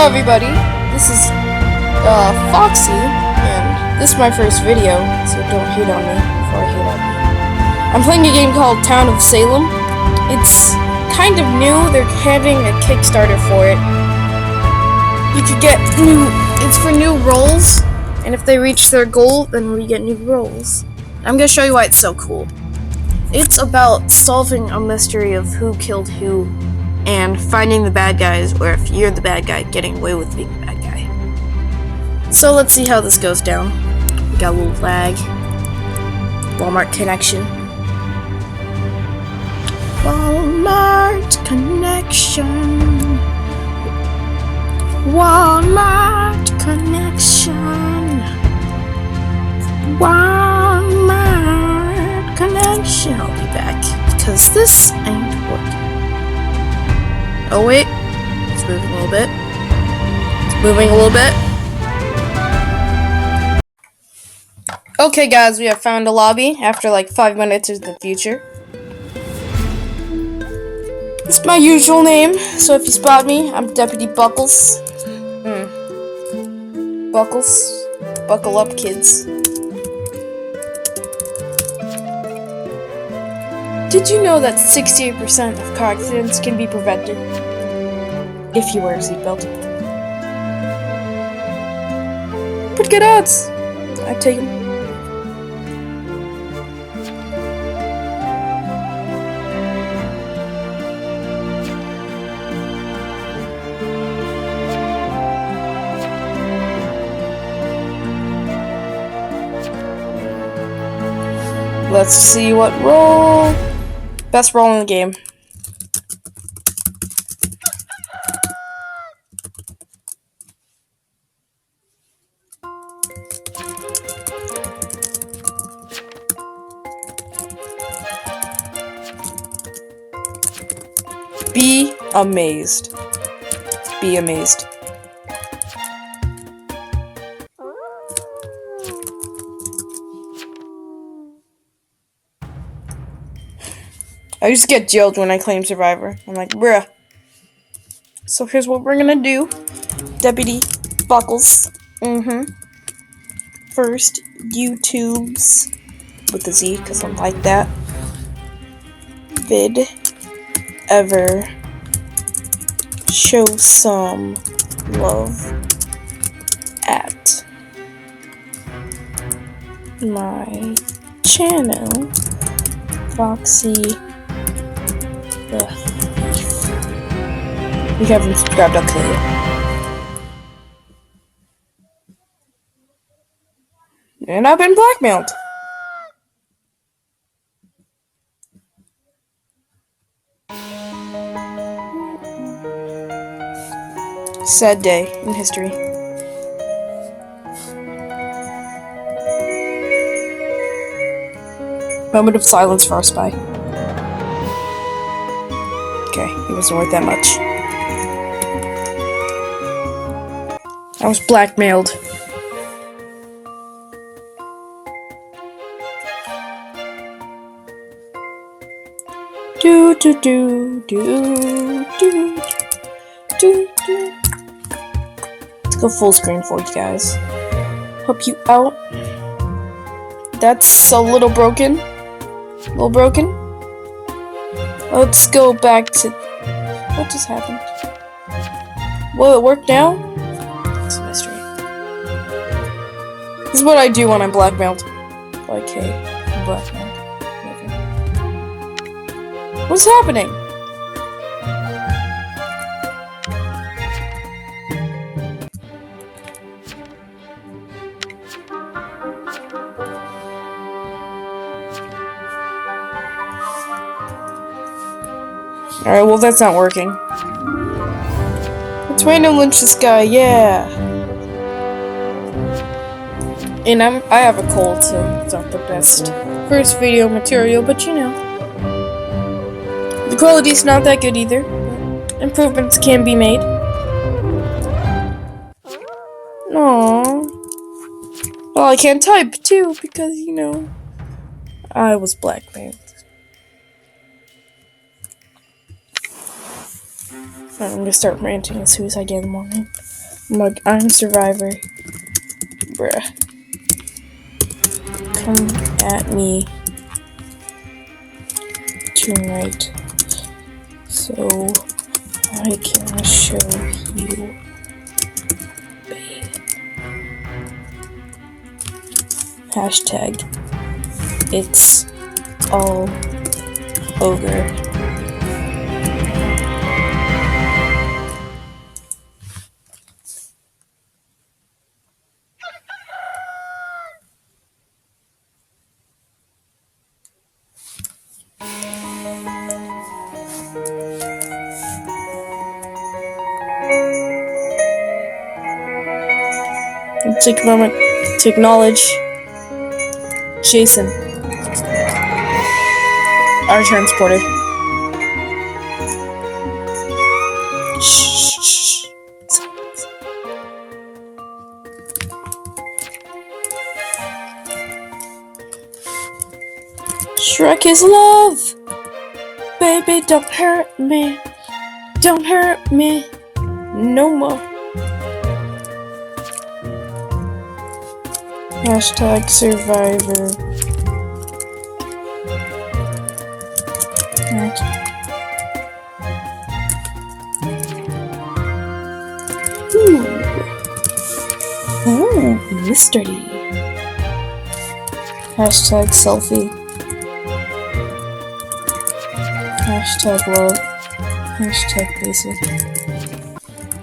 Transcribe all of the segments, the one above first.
Hello everybody, this is Foxy, and this is my first video, so don't hate on me before I hate on you. I'm playing a game called Town of Salem. It's kind of new, they're having a Kickstarter for it. You could get it's for new roles, and if they reach their goal, then we get new roles. I'm gonna show you why it's so cool. It's about solving a mystery of who killed who, and finding the bad guys, or if you're the bad guy, getting away with being the bad guy. So let's see how this goes down. We got a little lag. Walmart connection. Walmart connection. Walmart connection. Walmart connection. I'll be back because this ain't working. Oh wait, it's moving a little bit. It's moving a little bit. Okay guys, we have found a lobby after like 5 minutes in the future. It's my usual name, so if you spot me, I'm Deputy Buckles. Buckles. Buckle up, kids. Did you know that 68% of car accidents can be prevented if you wear a seatbelt? Pretty good odds. I'd take them. Let's see what role. Best role in the game. Be amazed. Be amazed. I used to get jailed when I claimed survivor. I'm like, bruh. So here's what we're gonna do. Deputy Buckles. First, YouTube's with a Z, because I'm like that. Vid ever show some love at my channel, Foxy the Thief. If you haven't subscribed, I'll kill you. And I've been blackmailed. Sad day in history. Moment of silence for our spy. Okay, he wasn't worth that much. I was blackmailed. Do do do do do do do. Let's go full screen for you guys. Help you out. That's a little broken. Let's go back to what just happened. Will it work now? It's a mystery. This is what I do when I'm blackmailed. Like, hey, I'm blackmailed. What's happening? Alright, well that's not working. Let's random lynch this guy, yeah. And I have a cold, so it's not the best first video material, but you know. The quality's not that good either, but improvements can be made. Aww. Well, I can't type too, because, you know, I was blackmailed. I'm gonna start ranting as soon as I get in the morning. I'm a survivor. Bruh. Come at me tonight, so I can show you. Hashtag it's all over. Take a moment to acknowledge Jason, our transporter. Shh. Shrek is love. Baby, don't hurt me. Don't hurt me no more. Hashtag survivor. Ooh, mystery. Hashtag selfie. Hashtag love. Hashtag basic.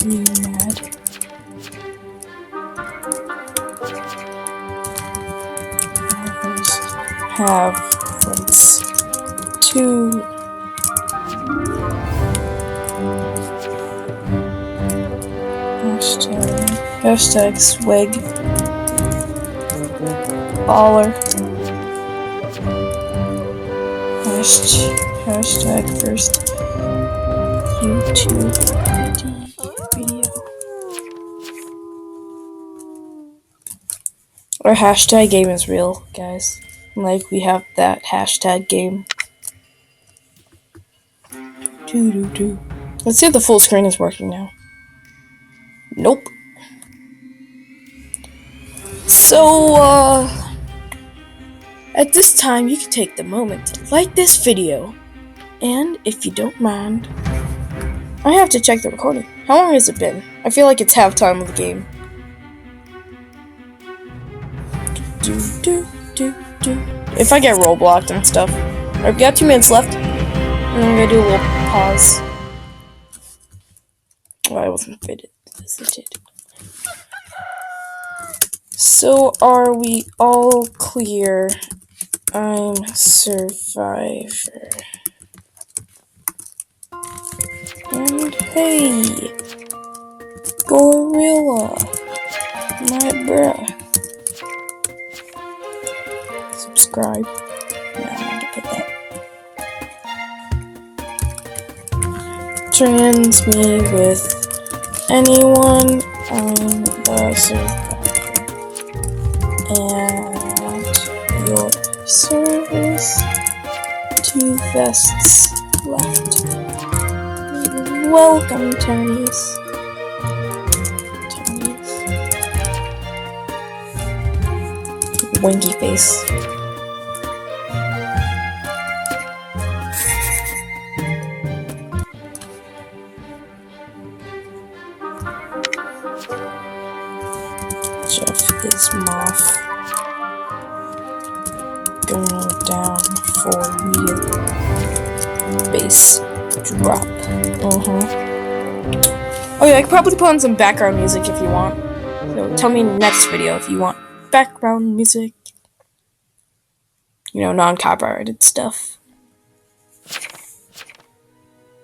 You mad? Have friends. Two. Hashtag swag. Baller. Hashtag first YouTube video. Our hashtag game is real, guys. Like, we have that hashtag game. Let's see if the full screen is working now. Nope. So, at this time, you can take the moment to like this video. And if you don't mind, I have to check the recording. How long has it been? I feel like it's halftime of the game. If I get roadblocked and stuff. I've got 2 minutes left. And I'm gonna do a little pause. Well, I wasn't visited. So, are we all clear? I'm survivor. And hey, gorilla, my bruh. Subscribe. No, I need to put that. Trans me with anyone. I'm the survivor. At your service. 2 vests left. Welcome, Tonys. Winky face. Jeff is Moth. Going down for real. Bass drop. Oh yeah, I could probably put on some background music if you want. So tell me in the next video if you want background music. You know, non-copyrighted stuff.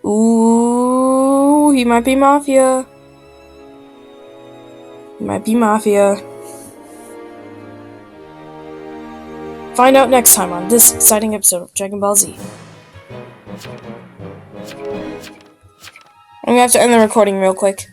Ooh, he might be Mafia. He might be Mafia. Find out next time on this exciting episode of Dragon Ball Z. I'm gonna have to end the recording real quick.